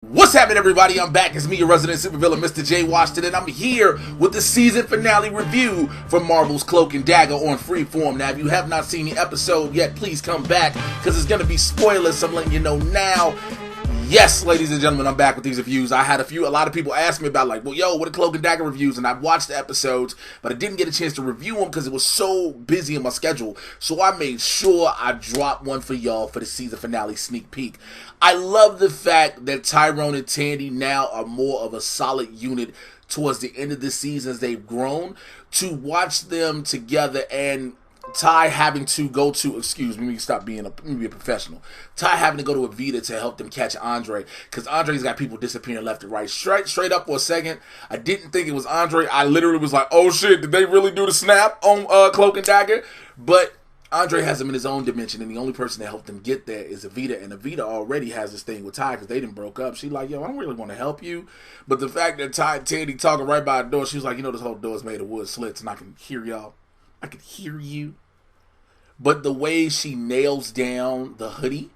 What's happening, everybody? I'm back. It's me, your resident supervillain, Mr. J. Washington, and I'm here with the season finale review for Marvel's Cloak and Dagger on Freeform. Now, if you have not seen the episode yet, please come back, because it's going to be spoilers, so I'm letting you know now. Yes, ladies and gentlemen, I'm back with these reviews. I had a lot of people ask me about, like, well, yo, what are Cloak and Dagger reviews? And I watched the episodes, but I didn't get a chance to review them because it was so busy in my schedule. So I made sure I dropped one for y'all for the season finale sneak peek. I love the fact that Tyrone and Tandy now are more of a solid unit towards the end of the season as they've grown. To watch them together and Ty having to go to, excuse me, let me be a professional. Ty having to go to Evita to help them catch Andre, because Andre's got people disappearing left and right. Straight up for a second, I didn't think it was Andre. I literally was like, oh shit, did they really do the snap on Cloak and Dagger? But Andre has him in his own dimension, and the only person that helped him get there is Evita, and Evita already has this thing with Ty because they didn't broke up. She's like, yo, I don't really want to help you, but the fact that Ty and Tandy talking right by the door, she was like, you know, this whole door is made of wood slits, and I can hear y'all. I can hear you. But the way she nails down the hoodie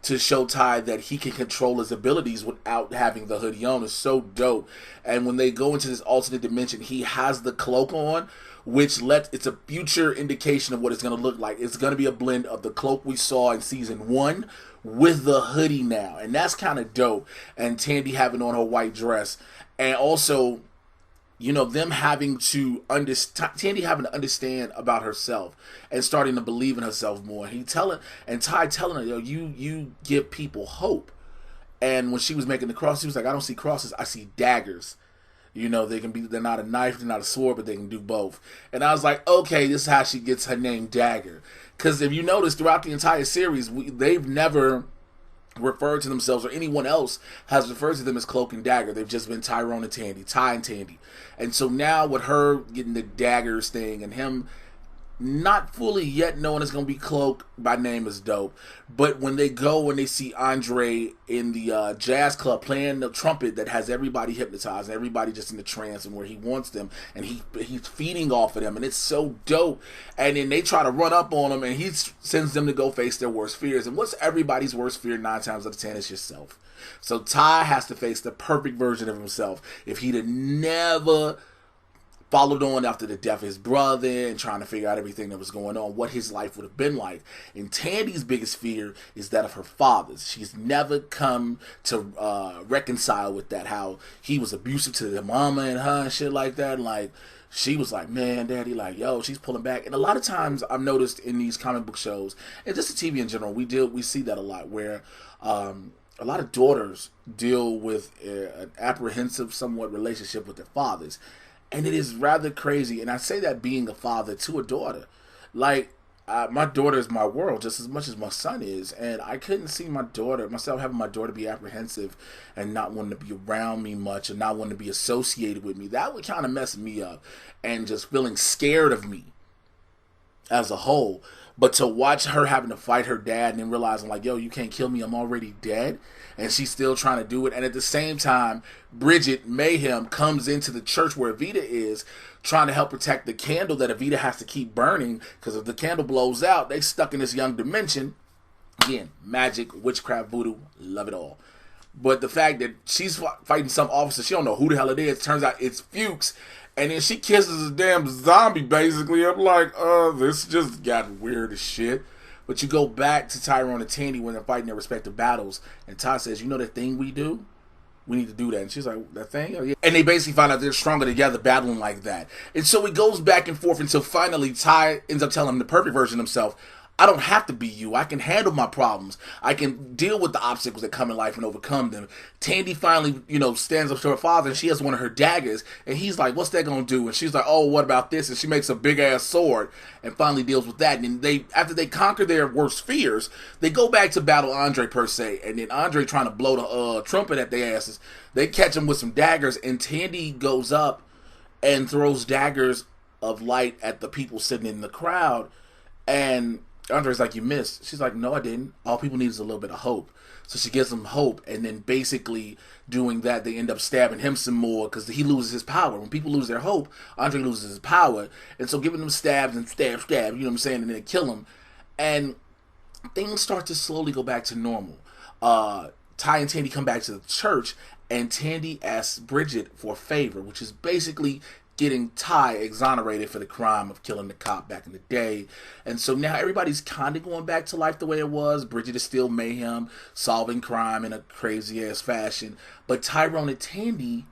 to show Ty that he can control his abilities without having the hoodie on is so dope. And when they go into this alternate dimension, he has the cloak on, which it's a future indication of what it's going to look like. It's going to be a blend of the cloak we saw in season 1 with the hoodie now. And that's kind of dope. And Tandy having on her white dress. And also, you know, them having to Tandy having to understand about herself and starting to believe in herself more. Ty telling her, yo, you give people hope. And when she was making the cross, she was like, I don't see crosses, I see daggers. You know, they're not a knife, they're not a sword, but they can do both. And I was like, okay, this is how she gets her name Dagger. Because if you notice, throughout the entire series, they've never referred to themselves, or anyone else has referred to them as Cloak and Dagger. They've just been Tyrone and Tandy, Ty and Tandy. And so now with her getting the daggers thing and him not fully yet knowing it's going to be Cloak by name is dope. But when they go and they see Andre in the jazz club playing the trumpet that has everybody hypnotized and everybody just in the trance and where he wants them, and he's feeding off of them, and it's so dope. And then they try to run up on him, and he sends them to go face their worst fears. And what's everybody's worst fear 9 times out of 10 is yourself. So Ty has to face the perfect version of himself. If he'd have never followed on after the death of his brother and trying to figure out everything that was going on, what his life would have been like. And Tandy's biggest fear is that of her father's. She's never come to reconcile with that, how he was abusive to their mama and her and shit like that. And like, she was like, man, daddy, like, yo, she's pulling back. And a lot of times I've noticed in these comic book shows, and just the TV in general, we see that a lot, where a lot of daughters deal with an apprehensive, somewhat relationship with their fathers. And it is rather crazy. And I say that being a father to a daughter. Like, my daughter is my world just as much as my son is. And I couldn't see myself having my daughter be apprehensive and not wanting to be around me much and not wanting to be associated with me. That would kind of mess me up. And just feeling scared of me as a whole. But to watch her having to fight her dad and then realizing, like, yo, you can't kill me, I'm already dead. And she's still trying to do it. And at the same time, Bridget Mayhem comes into the church where Evita is, trying to help protect the candle that Evita has to keep burning. Because if the candle blows out, they stuck in this young dimension. Again, magic, witchcraft, voodoo, love it all. But the fact that she's fighting some officer, she don't know who the hell it is. Turns out it's Fuchs. And then she kisses a damn zombie, basically. I'm like, this just got weird as shit. But you go back to Tyrone and Tandy when they're fighting their respective battles, and Ty says, you know that thing we do? We need to do that. And she's like, that thing? Oh, yeah. And they basically find out they're stronger together battling like that. And so it goes back and forth until finally Ty ends up telling him the perfect version of himself, I don't have to be you. I can handle my problems. I can deal with the obstacles that come in life and overcome them. Tandy finally, stands up to her father, and she has one of her daggers, and he's like, what's that going to do? And she's like, oh, what about this? And she makes a big-ass sword and finally deals with that. And then after they conquer their worst fears, they go back to battle Andre, per se, and then Andre trying to blow the trumpet at their asses. They catch him with some daggers, and Tandy goes up and throws daggers of light at the people sitting in the crowd, and Andre's like, you missed. She's like, no, I didn't. All people need is a little bit of hope. So she gives him hope, and then basically doing that, they end up stabbing him some more because he loses his power. When people lose their hope, Andre loses his power. And so giving them stabs and stab, you know what I'm saying, and then kill him. And things start to slowly go back to normal. Ty and Tandy come back to the church, and Tandy asks Bridget for a favor, which is basically getting Ty exonerated for the crime of killing the cop back in the day. And so now everybody's kind of going back to life the way it was. Bridget is still mayhem, solving crime in a crazy-ass fashion. But Tyrone and Tandy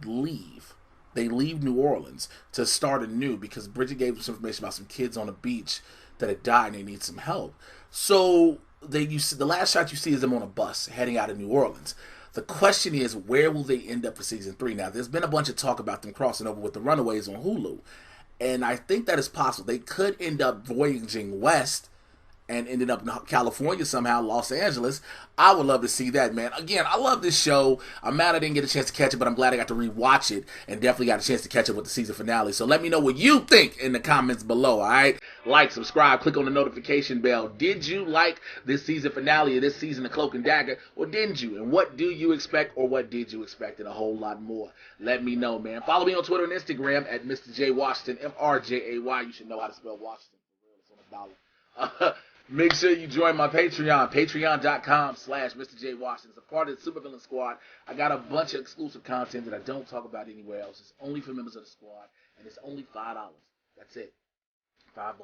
leave. They leave New Orleans to start anew because Bridget gave them some information about some kids on the beach that had died and they need some help. So the last shot you see is them on a bus heading out of New Orleans. The question is, where will they end up for season 3? Now, there's been a bunch of talk about them crossing over with the Runaways on Hulu, and I think that is possible. They could end up voyaging west and ended up in California somehow, Los Angeles. I would love to see that, man. Again, I love this show. I'm mad I didn't get a chance to catch it, but I'm glad I got to rewatch it and definitely got a chance to catch up with the season finale. So let me know what you think in the comments below, all right? Like, subscribe, click on the notification bell. Did you like this season finale of this season of Cloak and Dagger, or didn't you? And what do you expect, or what did you expect, and a whole lot more? Let me know, man. Follow me on Twitter and Instagram at Mr. J Washington, MRJAY. You should know how to spell Washington. For real, it's on $1. Make sure you join my Patreon, patreon.com/Mr. J Washington. It's a part of the Supervillain Squad. I got a bunch of exclusive content that I don't talk about anywhere else. It's only for members of the squad, and it's only $5. That's it. $5.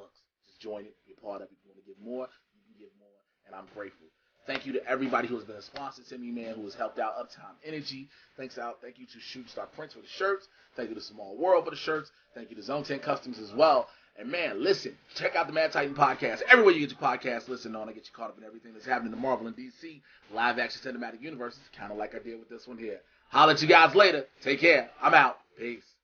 Just join it. Be a part of it. If you want to give more, you can give more, and I'm grateful. Thank you to everybody who has been a sponsor to me, man, who has helped out Uptime Energy. Thank you to Shooting Star Prints for the shirts. Thank you to Small World for the shirts. Thank you to Zone 10 Customs as well. And, man, listen, check out the Mad Titan podcast. Everywhere you get your podcast, listen on. I get you caught up in everything that's happening in Marvel and DC, live-action cinematic universes, kind of like I did with this one here. Holler at you guys later. Take care. I'm out. Peace.